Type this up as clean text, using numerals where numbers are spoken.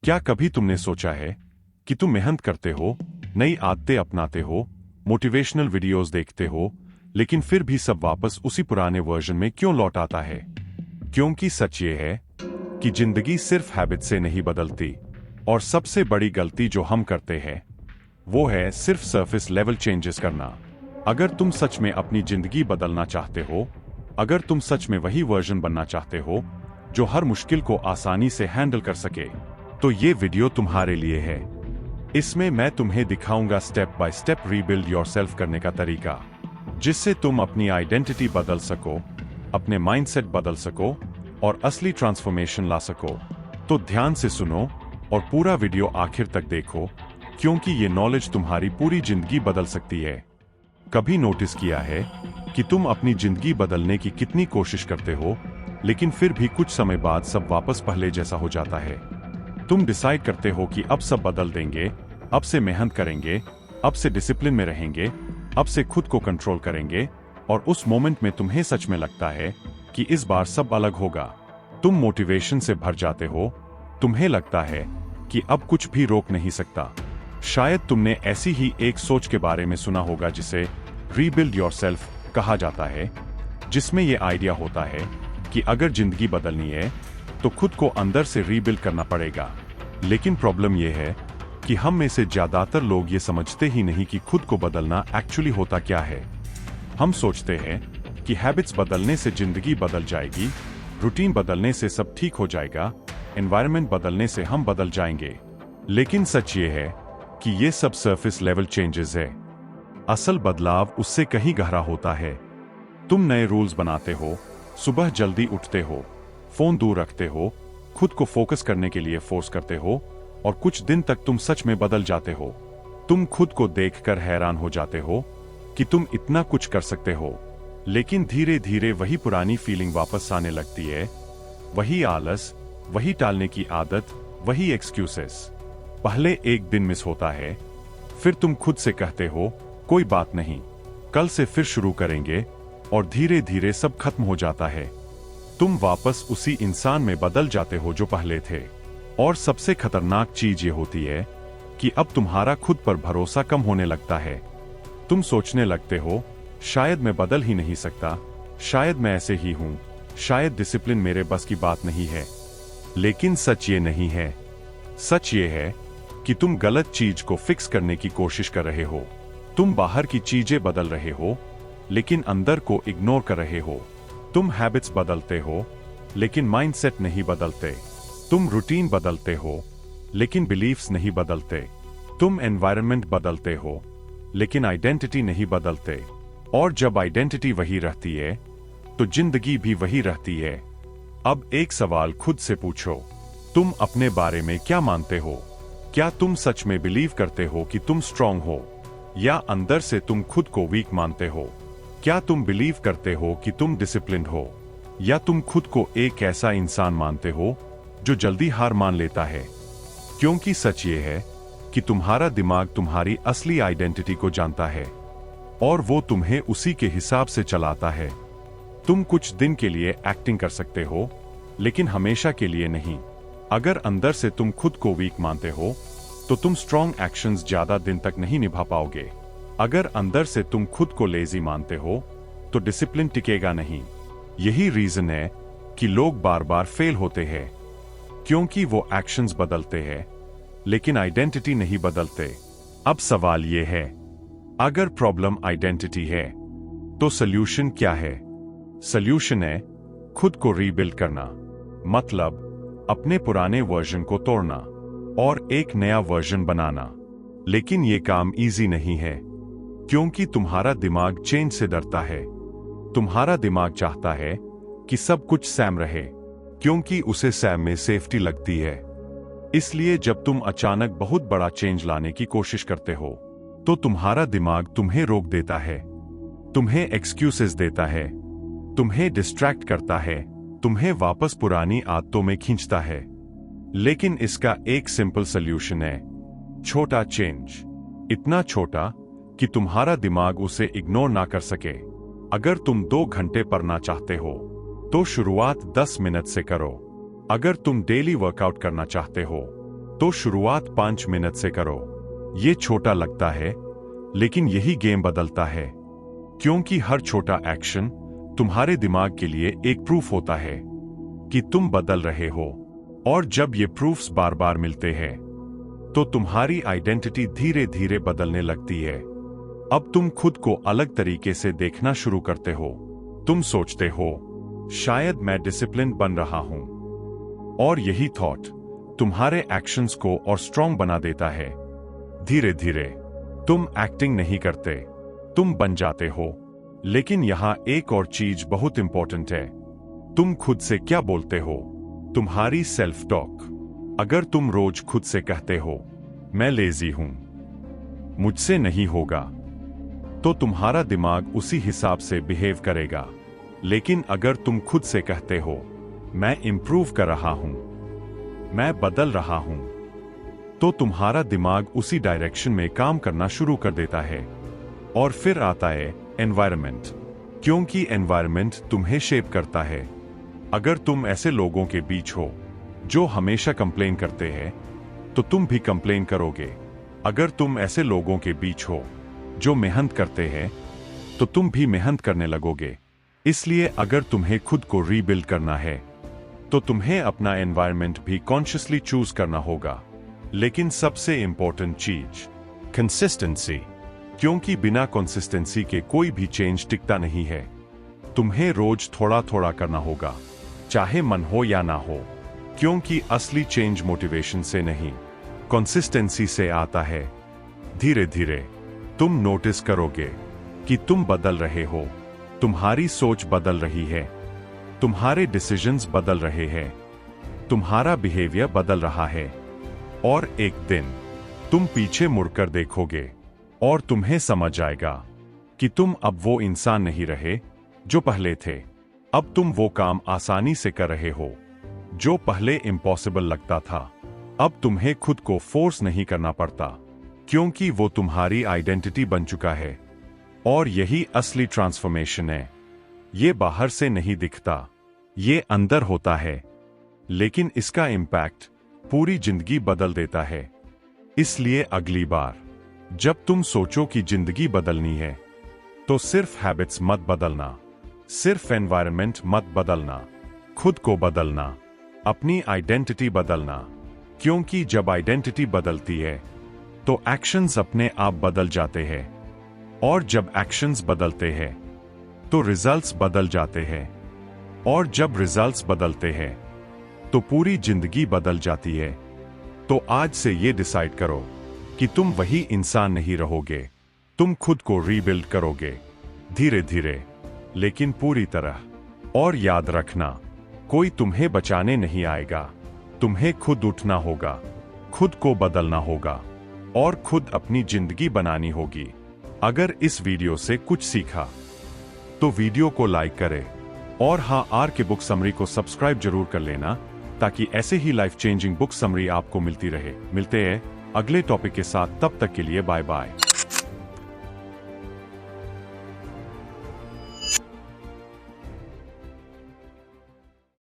क्या कभी तुमने सोचा है कि तुम मेहनत करते हो, नई आदतें अपनाते हो, मोटिवेशनल वीडियोस देखते हो, लेकिन फिर भी सब वापस उसी पुराने वर्जन में क्यों लौट आता है? क्योंकि सच ये है कि जिंदगी सिर्फ हैबिट से नहीं बदलती, और सबसे बड़ी गलती जो हम करते हैं वो है सिर्फ सरफेस लेवल चेंजेस करना। अगर तुम सच में अपनी जिंदगी बदलना चाहते हो, अगर तुम सच में वही वर्जन बनना चाहते हो जो हर मुश्किल को आसानी से हैंडल कर सके, तो ये वीडियो तुम्हारे लिए है। इसमें मैं तुम्हें दिखाऊंगा step by step rebuild yourself करने का तरीका, जिससे तुम अपनी आइडेंटिटी बदल सको, अपने माइंडसेट बदल सको और असली ट्रांसफॉर्मेशन ला सको। तो ध्यान से सुनो और पूरा वीडियो आखिर तक देखो, क्योंकि ये नॉलेज तुम्हारी पूरी जिंदगी बदल सकती है। कभी नोटिस किया है कि तुम अपनी जिंदगी बदलने की कितनी कोशिश करते हो, लेकिन फिर भी कुछ समय बाद सब वापस पहले जैसा हो जाता है? तुम डिसाइड करते हो कि अब सब बदल देंगे, अब से मेहनत करेंगे, अब से डिसिप्लिन में रहेंगे, अब से खुद को कंट्रोल करेंगे, और उस मोमेंट में तुम्हें सच में लगता है कि इस बार सब अलग होगा। तुम मोटिवेशन से भर जाते हो, तुम्हें लगता है कि अब कुछ भी रोक नहीं सकता। शायद तुमने ऐसी ही एक सोच के बारे में सुना होगा जिसे रीबिल्ड योरसेल्फ कहा जाता है, जिसमें यह आइडिया होता है कि अगर जिंदगी बदलनी है तो खुद को अंदर से रीबिल्ड करना पड़ेगा। लेकिन प्रॉब्लम यह है कि हम में से ज्यादातर लोग ये समझते ही नहीं कि खुद को बदलना एक्चुअली होता क्या है। हम सोचते हैं कि हैबिट्स बदलने से जिंदगी बदल जाएगी, रूटीन बदलने से सब ठीक हो जाएगा, एनवायरनमेंट बदलने से हम बदल जाएंगे। लेकिन सच ये है कि ये सब सरफेस लेवल चेंजेस है। असल बदलाव उससे कहीं गहरा होता है। तुम नए रूल्स बनाते हो, सुबह जल्दी उठते हो, फोन दूर रखते हो, खुद को फोकस करने के लिए फोर्स करते हो, और कुछ दिन तक तुम सच में बदल जाते हो। तुम खुद को देखकर हैरान हो जाते हो कि तुम इतना कुछ कर सकते हो, लेकिन धीरे धीरे वही पुरानी फीलिंग वापस आने लगती है। वही आलस, वही टालने की आदत, वही एक्सक्यूजेस। पहले एक दिन मिस होता है, फिर तुम खुद से कहते हो कोई बात नहीं, कल से फिर शुरू करेंगे, और धीरे धीरे सब खत्म हो जाता है। तुम वापस उसी इंसान में बदल जाते हो जो पहले थे। और सबसे खतरनाक चीज ये होती है कि अब तुम्हारा खुद पर भरोसा कम होने लगता है। तुम सोचने लगते हो शायद मैं बदल ही नहीं सकता, शायद मैं ऐसे ही हूं, शायद डिसिप्लिन मेरे बस की बात नहीं है। लेकिन सच ये नहीं है। सच ये है कि तुम गलत चीज को फिक्स करने की कोशिश कर रहे हो। तुम बाहर की चीजें बदल रहे हो, लेकिन अंदर को इग्नोर कर रहे हो। तुम हैबिट्स बदलते हो, लेकिन माइंडसेट नहीं बदलते। तुम रूटीन बदलते हो, लेकिन बिलीफ्स नहीं बदलते। तुम एनवायरनमेंट बदलते हो, लेकिन आइडेंटिटी नहीं बदलते। और जब आइडेंटिटी वही रहती है, तो जिंदगी भी वही रहती है। अब एक सवाल खुद से पूछो, तुम अपने बारे में क्या मानते हो? क्या तुम सच में बिलीव करते हो कि तुम स्ट्रांग हो, या अंदर से तुम खुद को वीक मानते हो? क्या तुम बिलीव करते हो कि तुम डिसिप्लिन्ड हो, या तुम खुद को एक ऐसा इंसान मानते हो जो जल्दी हार मान लेता है? क्योंकि सच ये है कि तुम्हारा दिमाग तुम्हारी असली आइडेंटिटी को जानता है, और वो तुम्हें उसी के हिसाब से चलाता है। तुम कुछ दिन के लिए एक्टिंग कर सकते हो, लेकिन हमेशा के लिए नहीं। अगर अंदर से तुम खुद को वीक मानते हो, तो तुम स्ट्रॉन्ग एक्शंस ज्यादा दिन तक नहीं निभा पाओगे। अगर अंदर से तुम खुद को लेजी मानते हो, तो डिसिप्लिन टिकेगा नहीं। यही रीजन है कि लोग बार बार फेल होते हैं, क्योंकि वो एक्शंस बदलते हैं, लेकिन आइडेंटिटी नहीं बदलते। अब सवाल ये है, अगर प्रॉब्लम आइडेंटिटी है, तो सॉल्यूशन क्या है? सॉल्यूशन है खुद को रीबिल्ड करना, मतलब अपने पुराने वर्जन को तोड़ना और एक नया वर्जन बनाना। लेकिन ये काम इजी नहीं है, क्योंकि तुम्हारा दिमाग चेंज से डरता है। तुम्हारा दिमाग चाहता है कि सब कुछ सेम रहे, क्योंकि उसे सेम में सेफ्टी लगती है। इसलिए जब तुम अचानक बहुत बड़ा चेंज लाने की कोशिश करते हो, तो तुम्हारा दिमाग तुम्हें रोक देता है, तुम्हें एक्सक्यूजेस देता है, तुम्हें डिस्ट्रैक्ट करता है, तुम्हें वापस पुरानी आदतों में खींचता है। लेकिन इसका एक सिंपल सॉल्यूशन है, छोटा चेंज। इतना छोटा कि तुम्हारा दिमाग उसे इग्नोर ना कर सके। अगर तुम 2 घंटे पढ़ना चाहते हो, तो शुरुआत 10 मिनट से करो। अगर तुम डेली वर्कआउट करना चाहते हो, तो शुरुआत 5 मिनट से करो। ये छोटा लगता है, लेकिन यही गेम बदलता है, क्योंकि हर छोटा एक्शन तुम्हारे दिमाग के लिए एक प्रूफ होता है कि तुम बदल रहे हो। और जब ये प्रूफ्स बार बार मिलते हैं, तो तुम्हारी आइडेंटिटी धीरे धीरे बदलने लगती है। अब तुम खुद को अलग तरीके से देखना शुरू करते हो। तुम सोचते हो, शायद मैं डिसिप्लिन बन रहा हूं, और यही थॉट तुम्हारे एक्शंस को और स्ट्रॉन्ग बना देता है। धीरे धीरे तुम एक्टिंग नहीं करते, तुम बन जाते हो। लेकिन यहां एक और चीज बहुत इंपॉर्टेंट है, तुम खुद से क्या बोलते हो, तुम्हारी सेल्फ टॉक। अगर तुम रोज खुद से कहते हो, मैं लेजी हूं, मुझसे नहीं होगा, तो तुम्हारा दिमाग उसी हिसाब से बिहेव करेगा। लेकिन अगर तुम खुद से कहते हो, मैं इंप्रूव कर रहा हूं, मैं बदल रहा हूं, तो तुम्हारा दिमाग उसी डायरेक्शन में काम करना शुरू कर देता है। और फिर आता है एनवायरनमेंट, क्योंकि एनवायरनमेंट तुम्हें शेप करता है। अगर तुम ऐसे लोगों के बीच हो जो हमेशा कंप्लेन करते हैं, तो तुम भी कंप्लेन करोगे। अगर तुम ऐसे लोगों के बीच हो जो मेहनत करते हैं, तो तुम भी मेहनत करने लगोगे। इसलिए अगर तुम्हें खुद को रीबिल्ड करना है, तो तुम्हें अपना एनवायरनमेंट भी कॉन्शियसली चूज करना होगा। लेकिन सबसे इंपॉर्टेंट चीज कंसिस्टेंसी, क्योंकि बिना कंसिस्टेंसी के कोई भी चेंज टिकता नहीं है। तुम्हें रोज थोड़ा थोड़ा करना होगा, चाहे मन हो या ना हो, क्योंकि असली चेंज मोटिवेशन से नहीं, कंसिस्टेंसी से आता है। धीरे धीरे तुम नोटिस करोगे कि तुम बदल रहे हो, तुम्हारी सोच बदल रही है, तुम्हारे डिसीजंस बदल रहे हैं, तुम्हारा बिहेवियर बदल रहा है। और एक दिन तुम पीछे मुड़कर देखोगे और तुम्हें समझ आएगा कि तुम अब वो इंसान नहीं रहे जो पहले थे। अब तुम वो काम आसानी से कर रहे हो जो पहले इम्पॉसिबल लगता था। अब तुम्हें खुद को फोर्स नहीं करना पड़ता, क्योंकि वो तुम्हारी आइडेंटिटी बन चुका है। और यही असली ट्रांसफॉर्मेशन है। ये बाहर से नहीं दिखता, ये अंदर होता है, लेकिन इसका इम्पैक्ट पूरी जिंदगी बदल देता है। इसलिए अगली बार जब तुम सोचो कि जिंदगी बदलनी है, तो सिर्फ हैबिट्स मत बदलना, सिर्फ एनवायरनमेंट मत बदलना, खुद को बदलना, अपनी आइडेंटिटी बदलना। क्योंकि जब आइडेंटिटी बदलती है, तो एक्शंस अपने आप बदल जाते हैं, और जब एक्शंस बदलते हैं, तो रिजल्ट्स बदल जाते हैं, और जब रिजल्ट्स बदलते हैं, तो पूरी जिंदगी बदल जाती है। तो आज से ये डिसाइड करो कि तुम वही इंसान नहीं रहोगे, तुम खुद को रीबिल्ड करोगे, धीरे धीरे लेकिन पूरी तरह। और याद रखना, कोई तुम्हें बचाने नहीं आएगा, तुम्हें खुद उठना होगा, खुद को बदलना होगा, और खुद अपनी जिंदगी बनानी होगी। अगर इस वीडियो से कुछ सीखा, तो वीडियो को लाइक करें, और हाँ, आर के बुक समरी को सब्सक्राइब जरूर कर लेना, ताकि ऐसे ही लाइफ चेंजिंग बुक समरी आपको मिलती रहे। मिलते हैं अगले टॉपिक के साथ, तब तक के लिए बाय बाय।